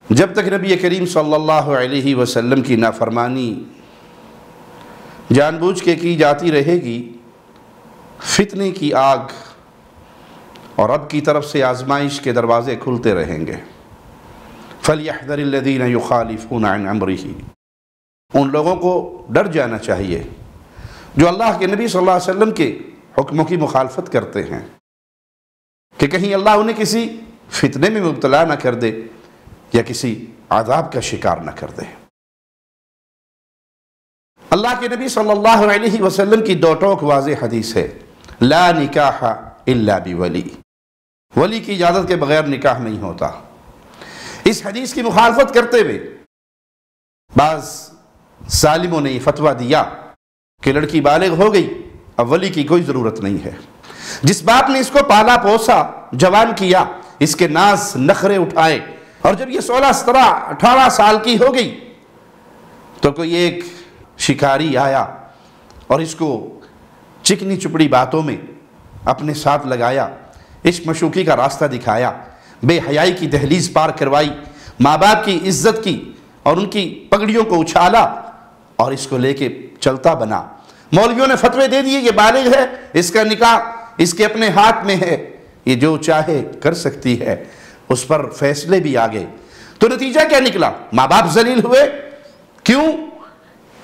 جب تک نبی کریم صلی اللہ علیہ وسلم کی نافرمانی جان بوجھ کے کی جاتی رہے گی، فتنے کی آگ اور رب کی طرف سے آزمائش کے دروازے کھلتے رہیں گے۔ فَلْيَحْذَرِ الَّذِينَ يُخَالِفُونَ عَنْ أَمْرِهِ، ان لوگوں کو ڈر جانا چاہیے جو اللہ کے نبی صلی اللہ علیہ وسلم کے حکموں کی مخالفت کرتے ہیں، کہ کہیں اللہ انہیں کسی فتنے میں مبتلا نہ کر دے یا کسی عذاب کا شکار نہ کر دے۔ اللہ کے نبی صلی اللہ علیہ وسلم کی دو ٹوک واضح حدیث ہے، لا نکاح الا بولی، ولی کی اجازت کے بغیر نکاح نہیں ہوتا۔ اس حدیث کی مخالفت کرتے ہوئے بعض ظالموں نے یہ فتویٰ دیا کہ لڑکی بالغ ہو گئی، اب ولی کی کوئی ضرورت نہیں ہے۔ جس باپ نے اس کو پالا پوسا، جوان کیا، اس کے ناز نخرے اٹھائے، اور جب یہ 16 17 18 سال کی ہو گئی تو کوئی ایک شکاری آیا اور اس کو چکنی چپڑی باتوں میں اپنے ساتھ لگایا، عشق مشوقی کا راستہ دکھایا، بے حیائی کی دہلیز پار کروائی، ماں باپ کی عزت کی اور ان کی پگڑیوں کو اچھالا اور اس کو لے کے چلتا بنا۔ مولویوں نے فتوے دے دیے، یہ بالغ ہے، اس کا نکاح اس کے اپنے ہاتھ میں ہے، یہ جو چاہے کر سکتی ہے، اس پر فیصلے بھی آ گئے۔ تو نتیجہ کیا نکلا؟ ماں باپ ذلیل ہوئے۔ کیوں؟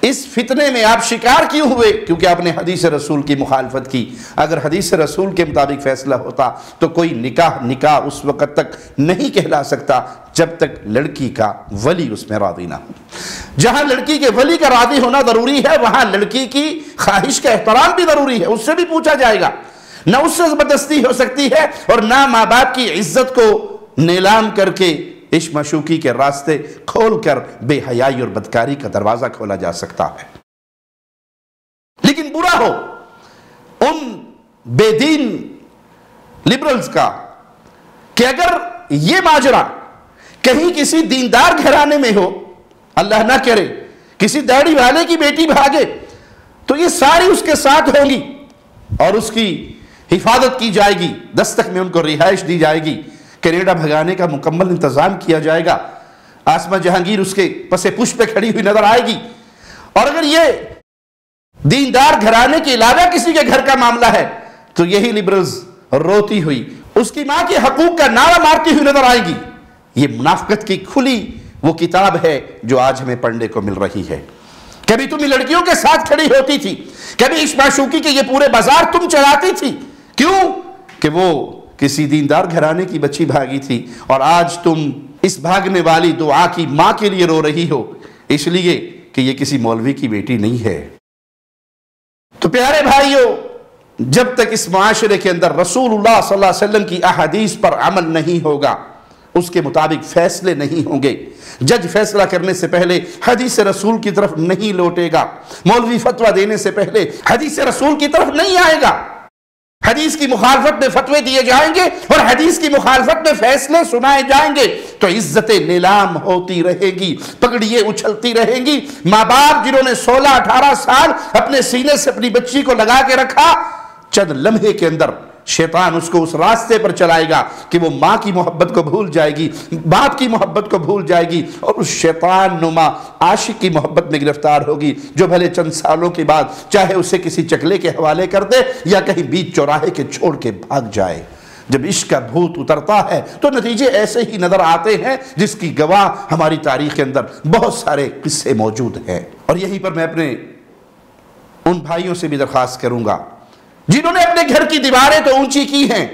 اس فتنے میں آپ شکار کیوں ہوئے؟ کیونکہ آپ نے حدیث رسول کی مخالفت کی۔ اگر حدیث رسول کے مطابق فیصلہ ہوتا تو کوئی نکاح اس وقت تک نہیں کہلا سکتا جب تک لڑکی کا ولی اس میں راضی نہ ہو۔ جہاں لڑکی کے ولی کا راضی ہونا ضروری ہے، وہاں لڑکی کی خواہش کا احترام بھی ضروری ہے، اس سے بھی پوچھا جائے گا۔ نہ اس سے زبردستی ہو سکتی ہے اور نہ ماں باپ کی عزت کو نیلام کر کے عشق مشوقی کے راستے کھول کر بے حیائی اور بدکاری کا دروازہ کھولا جا سکتا ہے۔ لیکن برا ہو ان بے دین لبرلز کا کہ اگر یہ ماجرا کہیں کسی دیندار گھرانے میں ہو، اللہ نہ کرے کسی داڑھی والے کی بیٹی بھاگے، تو یہ ساری اس کے ساتھ ہوں گی اور اس کی حفاظت کی جائے گی، دستک میں ان کو رہائش دی جائے گی، کینیڈا بھگانے کا مکمل انتظام کیا جائے گا، آسمہ جہانگیر اس کے پس پش پہ کھڑی ہوئی نظر آئے گی۔ اور اگر یہ دیندار گھرانے کے علاوہ کسی کے گھر کا معاملہ ہے تو یہی لبرلز روتی ہوئی اس کی ماں کے حقوق کا نعرہ مارتی ہوئی نظر آئے گی۔ یہ منافقت کی کھلی وہ کتاب ہے جو آج ہمیں پڑھنے کو مل رہی ہے۔ کبھی تم لڑکیوں کے ساتھ کھڑی ہوتی تھی، کبھی عشق معشوقی کے یہ پورے بازار تم چلاتی تھی، کیوں؟ کہ وہ کسی دیندار گھرانے کی بچی بھاگی تھی، اور آج تم اس بھاگنے والی دعا کی ماں کے لیے رو رہی ہو، اس لیے کہ یہ کسی مولوی کی بیٹی نہیں ہے۔ تو پیارے بھائیو، جب تک اس معاشرے کے اندر رسول اللہ صلی اللہ علیہ وسلم کی احادیث پر عمل نہیں ہوگا، اس کے مطابق فیصلے نہیں ہوں گے، جج فیصلہ کرنے سے پہلے حدیث رسول کی طرف نہیں لوٹے گا، مولوی فتویٰ دینے سے پہلے حدیث رسول کی طرف نہیں آئے گا، حدیث کی مخالفت میں فتوے دیے جائیں گے اور حدیث کی مخالفت میں فیصلے سنائے جائیں گے، تو عزتیں نیلام ہوتی رہے گی، پگڑیاں اچھلتی رہیں گی۔ ماں باپ جنہوں نے 16 18 سال اپنے سینے سے اپنی بچی کو لگا کے رکھا، چند لمحے کے اندر شیطان اس کو اس راستے پر چلائے گا کہ وہ ماں کی محبت کو بھول جائے گی، باپ کی محبت کو بھول جائے گی، اور اس شیطان نما عاشق کی محبت میں گرفتار ہوگی، جو بھلے چند سالوں کے بعد چاہے اسے کسی چکلے کے حوالے کر دے یا کہیں بیچ چوراہے کے چھوڑ کے بھاگ جائے۔ جب عشق کا بھوت اترتا ہے تو نتیجے ایسے ہی نظر آتے ہیں جس کی گواہ ہماری تاریخ کے اندر بہت سارے قصے موجود ہیں۔ اور یہیں پر میں اپنے ان بھائیوں سے بھی درخواست کروں گا جنہوں نے اپنے گھر کی دیواریں تو اونچی کی ہیں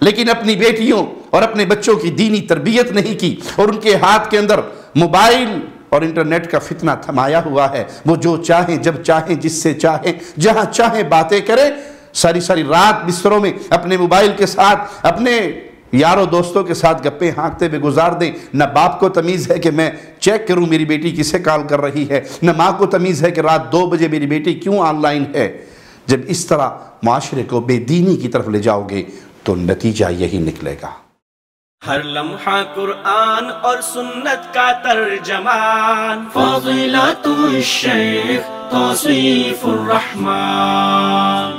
لیکن اپنی بیٹیوں اور اپنے بچوں کی دینی تربیت نہیں کی، اور ان کے ہاتھ کے اندر موبائل اور انٹرنیٹ کا فتنہ تھمایا ہوا ہے، وہ جو چاہیں جب چاہیں جس سے چاہیں جہاں چاہیں باتیں کریں، ساری ساری رات بستروں میں اپنے موبائل کے ساتھ اپنے یاروں دوستوں کے ساتھ گپیں ہانکتے ہوئے گزار دیں۔ نہ باپ کو تمیز ہے کہ میں چیک کروں میری بیٹی کسے کال کر رہی ہے، نہ ماں کو تمیز ہے کہ رات 2 بجے میری بیٹی کیوں آن لائن ہے۔ جب اس طرح معاشرے کو بے دینی کی طرف لے جاؤ گے تو نتیجہ یہی نکلے گا۔ ہر لمحہ قرآن اور سنت کا ترجمان، فضیلت الشیخ توصیف الرحمان۔